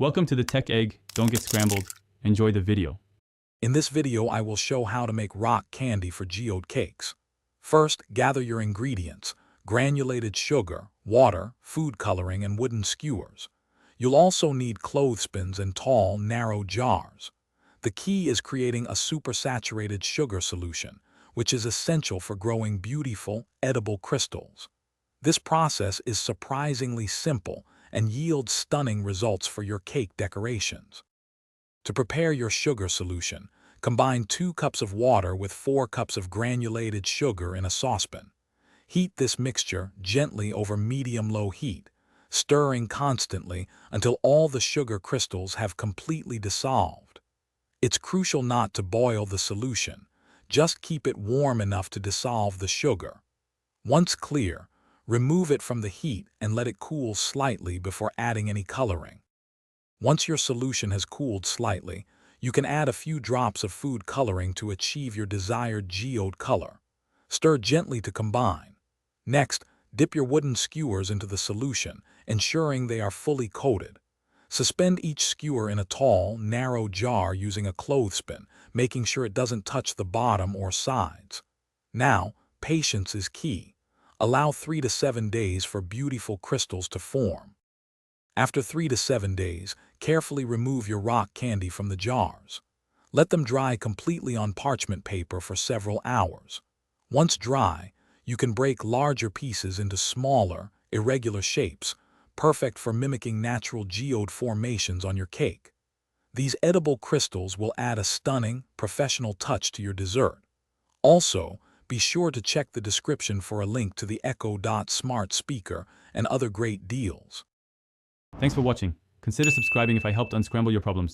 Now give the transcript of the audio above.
Welcome to the Tech Egg. Don't get scrambled. Enjoy the video. In this video, I will show how to make rock candy for geode cakes. First, gather your ingredients: granulated sugar, water, food coloring, and wooden skewers. You'll also need clothespins and tall, narrow jars. The key is creating a supersaturated sugar solution, which is essential for growing beautiful, edible crystals. This process is surprisingly simple and yields stunning results for your cake decorations. To prepare your sugar solution, combine 2 cups of water with 4 cups of granulated sugar in a saucepan. Heat this mixture gently over medium-low heat, stirring constantly until all the sugar crystals have completely dissolved. It's crucial not to boil the solution. Just keep it warm enough to dissolve the sugar. Once clear, remove it from the heat and let it cool slightly before adding any coloring. Once your solution has cooled slightly, you can add a few drops of food coloring to achieve your desired geode color. Stir gently to combine. Next, dip your wooden skewers into the solution, ensuring they are fully coated. Suspend each skewer in a tall, narrow jar using a clothespin, making sure it doesn't touch the bottom or sides. Now, patience is key. Allow 3 to 7 days for beautiful crystals to form. After 3 to 7 days, carefully remove your rock candy from the jars. Let them dry completely on parchment paper for several hours. Once dry, you can break larger pieces into smaller, irregular shapes, perfect for mimicking natural geode formations on your cake. These edible crystals will add a stunning, professional touch to your dessert. Also, be sure to check the description for a link to the Echo Dot smart speaker and other great deals. Thanks for watching. Consider subscribing if I helped unscramble your problems.